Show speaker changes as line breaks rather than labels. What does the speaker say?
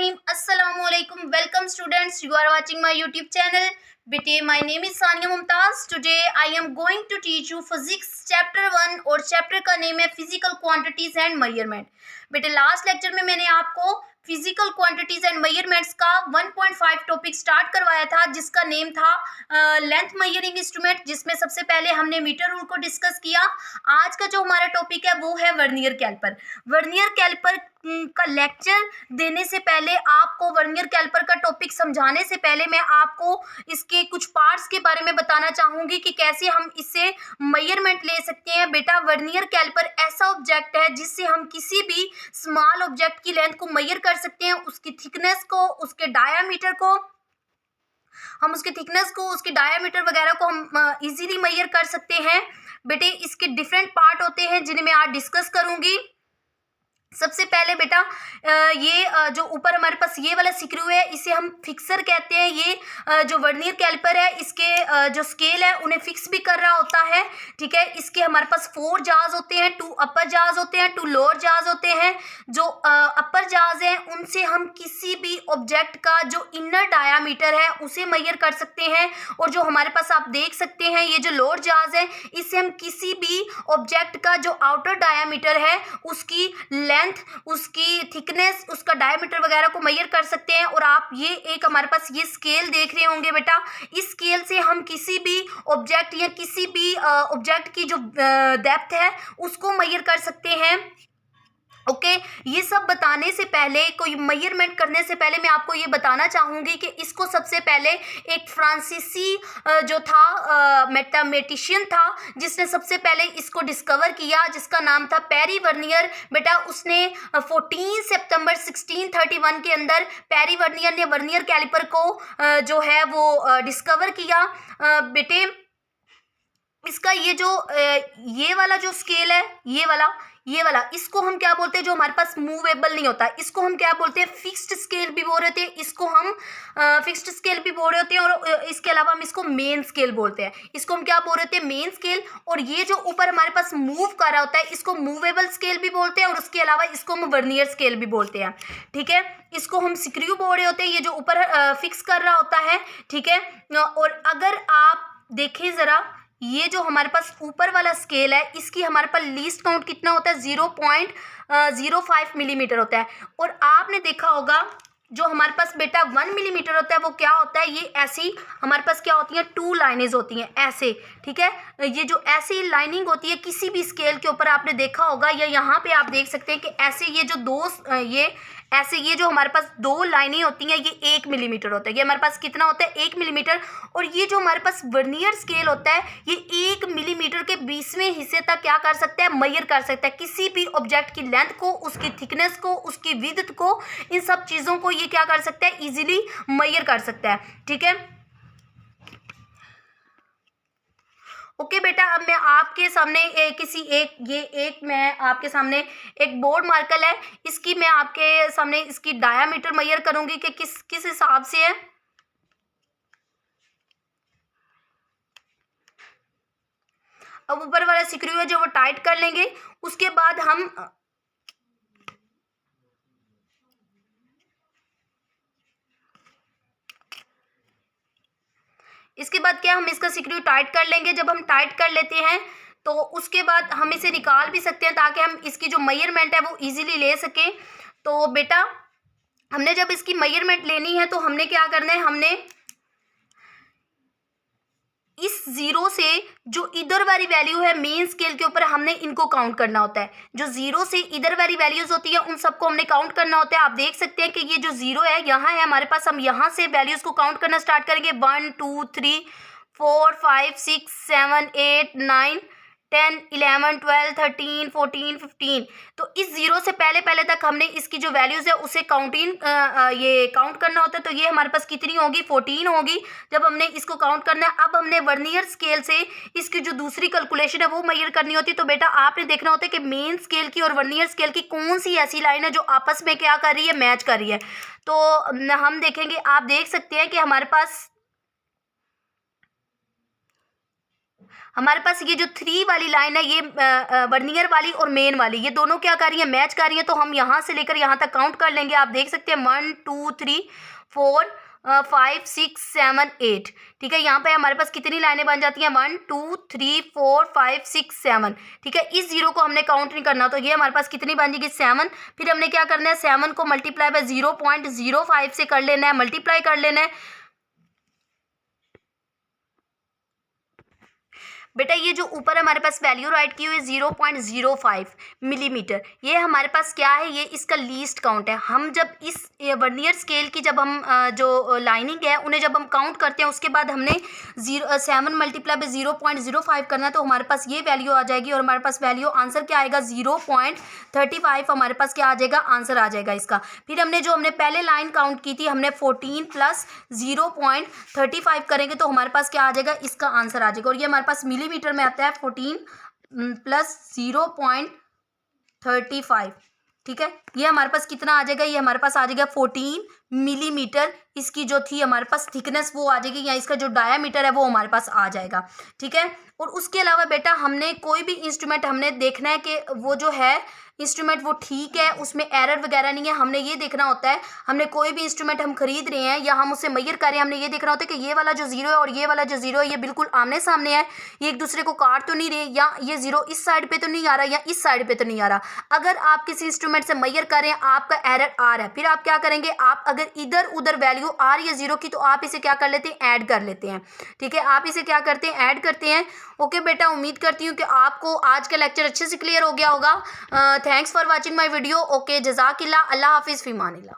Bismillahirrahmanirrahim. Assalamualaikum. Welcome students. You are watching my YouTube channel. बेटे my name is Sania Mumtaz. Today I am going to teach you physics chapter 1 और chapter का name है physical quantities and measurement. बेटे last lecture में मैंने आपको physical quantities and measurements का 1.5 topic start करवाया था जिसका नेम था लेंथ मेजरिंग इंस्ट्रूमेंट, जिसमें सबसे पहले हमने मीटर रूल को डिस्कस किया. आज का जो हमारा टॉपिक है वो है वर्नियर कैलिपर. वर्नियर कैलिपर का लेक्चर देने से पहले, आपको वर्नियर कैलिपर का टॉपिक समझाने से पहले मैं आपको इसके कुछ पार्ट्स के बारे में बताना चाहूँगी कि कैसे हम इससे मेजरमेंट ले सकते हैं. बेटा वर्नियर कैलिपर ऐसा ऑब्जेक्ट है जिससे हम किसी भी स्मॉल ऑब्जेक्ट की लेंथ को मेजर कर सकते हैं, उसकी थिकनेस को, उसके डायामीटर को, उसके डायामीटर वगैरह को हम इजीली मेजर कर सकते हैं. बेटे इसके डिफरेंट पार्ट होते हैं जिन्हें मैं आज डिस्कस करूंगी. सबसे पहले बेटा ये जो ऊपर हमारे पास ये वाला स्क्रू है इसे हम फिक्सर कहते हैं. ये जो वर्नियर कैलिपर है इसके जो स्केल है उन्हें फिक्स भी कर रहा होता है. ठीक है, इसके हमारे पास 4 जाज होते हैं, 2 अपर जाज होते हैं, 2 लोअर जाज होते हैं. जो अपर जाज हैं उनसे हम किसी भी ऑब्जेक्ट का जो इनर डायामीटर है उसे मेजर कर सकते हैं. और जो हमारे पास आप देख सकते हैं ये जो लोअर जाज है इससे हम किसी भी ऑब्जेक्ट का जो आउटर डायामीटर है उसकी लेंथ, उसकी थिकनेस, उसका डायमीटर वगैरह को मेजर कर सकते हैं. और आप ये एक हमारे पास ये स्केल देख रहे होंगे बेटा, इस स्केल से हम किसी भी ऑब्जेक्ट या किसी भी ऑब्जेक्ट की जो डेप्थ है उसको मेजर कर सकते हैं. ओके, ये सब बताने से पहले, कोई मेजरमेंट करने से पहले मैं आपको ये बताना चाहूँगी कि इसको सबसे पहले एक फ्रांसीसी जो था मैथमेटिशियन था जिसने सबसे पहले इसको डिस्कवर किया, जिसका नाम था पेरी वर्नियर. बेटा उसने 14 सितंबर 1631 के अंदर पेरी वर्नियर ने वर्नियर कैलिपर को जो है वो डिस्कवर किया. बेटे इसका ये जो ये वाला जो स्केल है, ये वाला इसको हम क्या बोलते हैं, जो हमारे पास मूवेबल नहीं होता, इसको हम क्या बोलते हैं, फिक्स्ड स्केल भी बोल रहे थे. इसको हम फिक्स्ड स्केल भी बोल रहे होते हैं. और इसके अलावा हम इसको मेन स्केल बोलते हैं. इसको हम क्या बोल रहे थे, मेन स्केल. और ये जो ऊपर हमारे पास मूव कर रहा होता है इसको मूवेबल स्केल भी बोलते हैं. और उसके अलावा इसको हम वर्नियर स्केल भी बोलते हैं. ठीक है, इसको हम स्क्रू बोल रहे होते हैं, ये जो ऊपर फिक्स कर रहा होता है. ठीक है, और अगर आप देखें ज़रा, ये जो हमारे पास ऊपर वाला स्केल है इसकी हमारे पास लीस्ट काउंट कितना होता है, 0.05 मिलीमीटर होता है. और आपने देखा होगा जो हमारे पास बेटा 1 मिलीमीटर होता है वो क्या होता है, ये ऐसी हमारे पास क्या होती हैं, 2 लाइनें होती हैं ऐसे. ठीक है, ये जो ऐसी लाइनिंग होती है किसी भी स्केल के ऊपर आपने देखा होगा, या यहाँ पे आप देख सकते हैं कि ऐसे ये जो ये जो हमारे पास 2 लाइनें होती हैं ये 1 मिलीमीटर होता है. ये हमारे पास कितना होता है, 1 मिलीमीटर. और ये जो हमारे पास वर्नियर स्केल होता है ये 1 मिलीमीटर के 20वें हिस्से तक क्या कर सकता है, मेजर कर सकता है किसी भी ऑब्जेक्ट की लेंथ को, उसकी थिकनेस को, उसकी विड्थ को, इन सब चीज़ों को ये क्या कर सकता है, इजीली मेजर कर सकता है. ठीक है, ओके बेटा अब मैं आपके सामने मैं आपके सामने एक बोर्ड मार्कर है, इसकी मैं आपके सामने इसकी डायामीटर मेजर करूंगी कि किस हिसाब से है. अब ऊपर वाला स्क्रू है जो वो टाइट कर लेंगे. उसके बाद हम इसके बाद क्या, हम इसका स्क्रू टाइट कर लेंगे. जब हम टाइट कर लेते हैं तो उसके बाद हम इसे निकाल भी सकते हैं ताकि हम इसकी जो मेजरमेंट है वो इजीली ले सकें. तो बेटा हमने जब इसकी मेजरमेंट लेनी है तो हमने क्या करना है, हमने इस 0 से जो इधर वाली वैल्यू है मेन स्केल के ऊपर हमने इनको काउंट करना होता है. जो 0 से इधर वाली वैल्यूज होती है उन सबको हमने काउंट करना होता है. आप देख सकते हैं कि ये जो 0 है यहाँ है हमारे पास, हम यहाँ से वैल्यूज को काउंट करना स्टार्ट करेंगे. 1 2 3 4 5 6 7 8 9 10 11 12 13 14 15. तो इस 0 से पहले तक हमने इसकी जो वैल्यूज़ है उसे ये काउंट करना होता है. तो ये हमारे पास कितनी होगी, 14 होगी जब हमने इसको काउंट करना है. अब हमने वर्नियर स्केल से इसकी जो दूसरी कैलकुलेशन है वो मेजर करनी होती है. तो बेटा आपने देखना होता है कि मेन स्केल की और वर्नियर स्केल की कौन सी ऐसी लाइन है जो आपस में क्या कर रही है, मैच कर रही है. तो हम देखेंगे, आप देख सकते हैं कि हमारे पास हमारे पास ये जो 3 वाली लाइन है, ये वर्नियर वाली और मेन वाली, ये दोनों क्या कर रही है, मैच कर रही है। तो हम यहाँ से लेकर यहाँ तक काउंट कर लेंगे। आप देख सकते हैं 1 2 3 4 5 6 7 8। ठीक है, यहाँ पे हमारे पास कितनी लाइनें बन जाती हैं, 1 2 3 4 5 6 7। ठीक है, इस जीरो को हमने काउंट नहीं करना, तो ये हमारे पास कितनी बन जाएगी, 7। फिर हमने क्या करना है, 7 को मल्टीप्लाई बाय 0.05 से कर लेना है, मल्टीप्लाई कर लेना है। बेटा ये जो ऊपर हमारे पास वैल्यू राइट की हुई है 0.05 मिलीमीटर, ये हमारे पास क्या है, ये इसका लीस्ट काउंट है। हम जब इस वर्नियर स्केल की जब हम जो लाइनिंग है उन्हें जब हम काउंट करते हैं, उसके बाद हमने 7 मल्टीप्लाई बाय 0.05 करना है, तो हमारे पास ये वैल्यू आ जाएगी। और हमारे पास वैल्यू आंसर क्या आएगा, 0.35 हमारे पास क्या आ जाएगा, आंसर आ जाएगा इसका। फिर हमने पहले लाइन काउंट की थी, हमने 14 प्लस 0.35 करेंगे तो हमारे पास क्या आ जाएगा, इसका आंसर आ जाएगा। और ये हमारे पास मिलीमीटर में आता है 14 प्लस 0.35। ठीक है, ये हमारे पास कितना आ जाएगा, ये हमारे पास आ जाएगा 14 मिलीमीटर। इसकी जो थी हमारे पास थिकनेस वो आ जाएगी, या इसका जो डायामीटर है वो हमारे पास आ जाएगा। ठीक है, और उसके अलावा बेटा हमने कोई भी इंस्ट्रूमेंट हमने देखना है कि वो जो है इंस्ट्रूमेंट वो ठीक है, उसमें एरर वगैरह नहीं है। हमने ये देखना होता है, हमने कोई भी इंस्ट्रूमेंट हम खरीद रहे हैं या हम उससे मेजर कर रहे हैं, हमने ये देखना होता है कि ये वाला जो जीरो है और ये वाला जो जीरो है ये बिल्कुल आमने सामने है, ये एक दूसरे को काट तो नहीं रहे, या ये जीरो इस साइड पे तो नहीं आ रहा या इस साइड पे तो नहीं आ रहा। अगर आप किसी इंस्ट्रूमेंट से मेजर कर रहे हैं, आपका एरर आ रहा है, फिर आप क्या करेंगे, आप अगर इधर उधर वैल्यू आ रही है जीरो की, तो आप इसे क्या कर लेते हैं, ऐड कर लेते हैं। ठीक है, आप इसे क्या करते हैं, ऐड करते हैं। ओके बेटा, उम्मीद करती हूँ कि आपको आज का लेक्चर अच्छे से क्लियर हो गया होगा। Thanks for watching my video. Okay, जज़ाकिल्लाह, अल्लाह हाफिज़, फ़ी अमानिल्लाह।